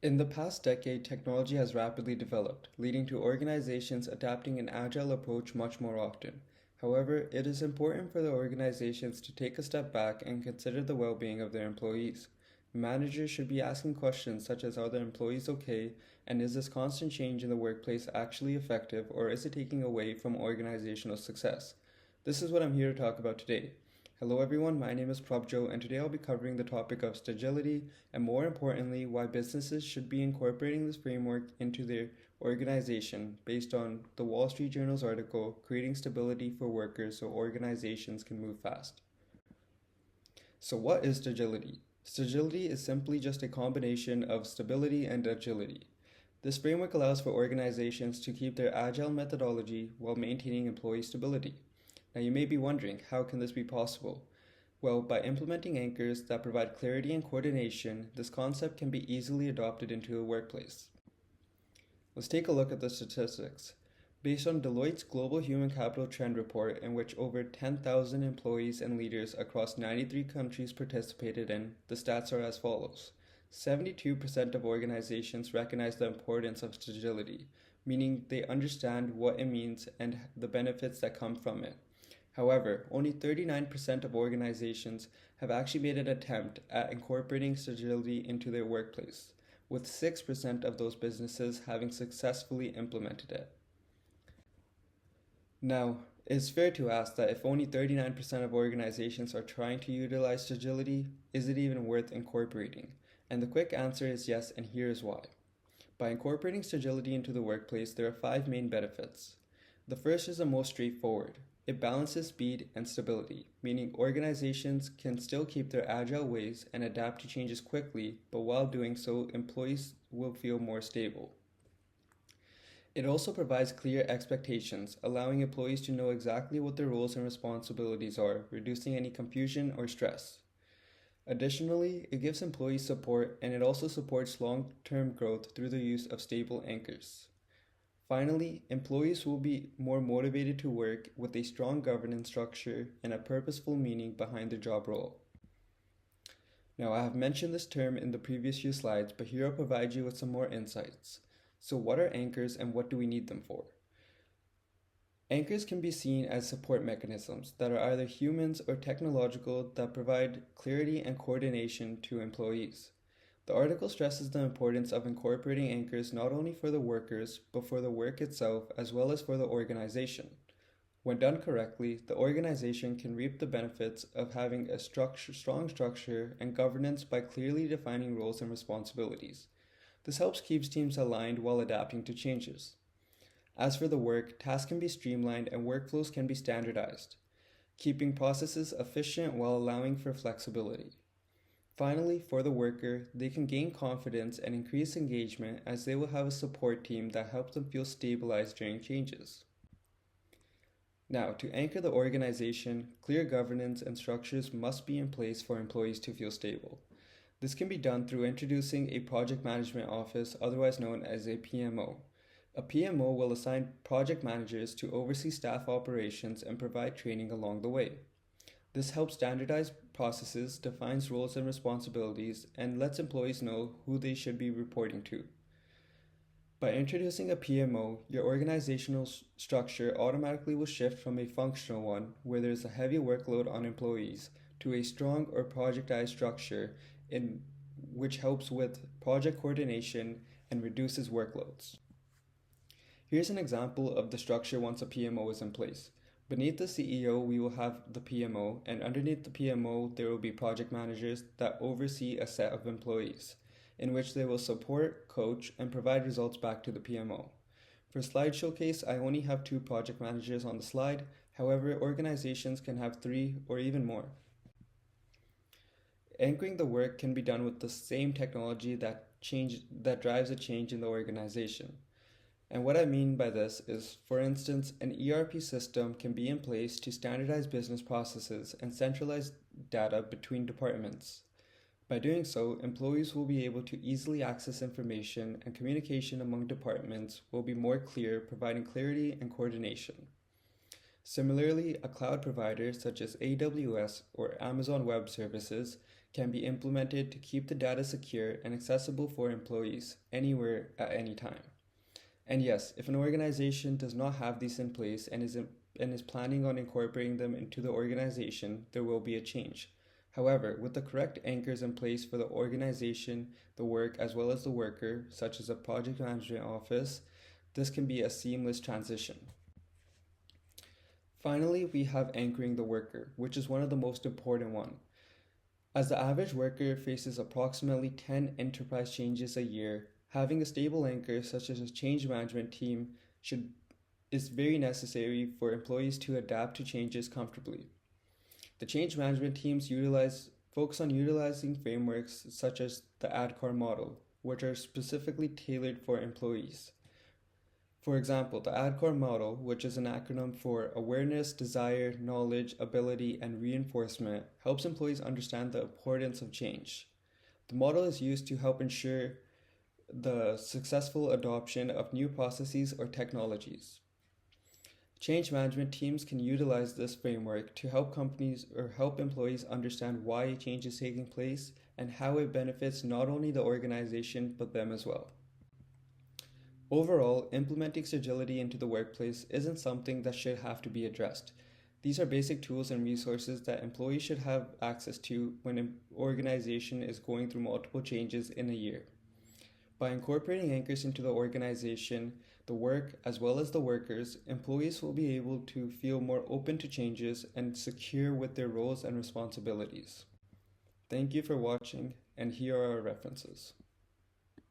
In the past decade, technology has rapidly developed, leading to organizations adapting an agile approach much more often. However, it is important for the organizations to take a step back and consider the well being of their employees. Managers should be asking questions such as: are the employees okay? And is this constant change in the workplace actually effective, or is it taking away from organizational success? This is what I'm here to talk about today. Hello everyone, my name is Prabjo, and today I'll be covering the topic of stagility and, more importantly, why businesses should be incorporating this framework into their organization based on the Wall Street Journal's article, Creating Stability for Workers So Organizations Can Move Fast. So what is stagility? Stagility is simply just a combination of stability and agility. This framework allows for organizations to keep their agile methodology while maintaining employee stability. Now you may be wondering, how can this be possible? Well, by implementing anchors that provide clarity and coordination, this concept can be easily adopted into a workplace. Let's take a look at the statistics. Based on Deloitte's Global Human Capital Trend Report, in which over 10,000 employees and leaders across 93 countries participated in, the stats are as follows. 72% of organizations recognize the importance of stagility, meaning they understand what it means and the benefits that come from it. However, only 39% of organizations have actually made an attempt at incorporating stagility into their workplace, with 6% of those businesses having successfully implemented it. Now, it's fair to ask that if only 39% of organizations are trying to utilize stagility, is it even worth incorporating? And the quick answer is yes, and here is why. By incorporating stagility into the workplace, there are 5 main benefits. The first is the most straightforward. It balances speed and stability, meaning organizations can still keep their agile ways and adapt to changes quickly, but while doing so, employees will feel more stable. It also provides clear expectations, allowing employees to know exactly what their roles and responsibilities are, reducing any confusion or stress. Additionally, it gives employees support, and it also supports long-term growth through the use of stable anchors. Finally, employees will be more motivated to work with a strong governance structure and a purposeful meaning behind their job role. Now, I have mentioned this term in the previous few slides, but here I'll provide you with some more insights. So what are anchors and what do we need them for? Anchors can be seen as support mechanisms that are either humans or technological that provide clarity and coordination to employees. The article stresses the importance of incorporating anchors not only for the workers, but for the work itself as well as for the organization. When done correctly, the organization can reap the benefits of having a strong structure and governance by clearly defining roles and responsibilities. This helps keep teams aligned while adapting to changes. As for the work, tasks can be streamlined and workflows can be standardized, keeping processes efficient while allowing for flexibility. Finally, for the worker, they can gain confidence and increase engagement as they will have a support team that helps them feel stabilized during changes. Now, to anchor the organization, clear governance and structures must be in place for employees to feel stable. This can be done through introducing a project management office, otherwise known as a PMO. A PMO will assign project managers to oversee staff operations and provide training along the way. This helps standardize processes, defines roles and responsibilities, and lets employees know who they should be reporting to. By introducing a PMO, your organizational structure automatically will shift from a functional one, where there is a heavy workload on employees, to a strong or projectized structure which helps with project coordination and reduces workloads. Here's an example of the structure once a PMO is in place. Beneath the CEO, we will have the PMO, and underneath the PMO, there will be project managers that oversee a set of employees, in which they will support, coach, and provide results back to the PMO. For slide showcase, I only have 2 project managers on the slide. However, organizations can have 3 or even more. Anchoring the work can be done with the same technology that drives a change in the organization. And what I mean by this is, for instance, an ERP system can be in place to standardize business processes and centralize data between departments. By doing so, employees will be able to easily access information, and communication among departments will be more clear, providing clarity and coordination. Similarly, a cloud provider such as AWS or Amazon Web Services can be implemented to keep the data secure and accessible for employees anywhere at any time. And yes, if an organization does not have these in place and is planning on incorporating them into the organization, there will be a change. However, with the correct anchors in place for the organization, the work, as well as the worker, such as a project management office, this can be a seamless transition. Finally, we have anchoring the worker, which is one of the most important ones. As the average worker faces approximately 10 enterprise changes a year, having a stable anchor such as a change management team is very necessary for employees to adapt to changes comfortably. The change management teams focus on utilizing frameworks such as the ADKAR model, which are specifically tailored for employees. For example, the ADKAR model, which is an acronym for Awareness, Desire, Knowledge, Ability, and Reinforcement, helps employees understand the importance of change. The model is used to help ensure the successful adoption of new processes or technologies. Change management teams can utilize this framework to help companies or help employees understand why a change is taking place and how it benefits not only the organization but them as well. Overall, implementing Stagility into the workplace isn't something that should have to be addressed. These are basic tools and resources that employees should have access to when an organization is going through multiple changes in a year. By incorporating anchors into the organization, the work, as well as the workers, employees will be able to feel more open to changes and secure with their roles and responsibilities. Thank you for watching, and here are our references.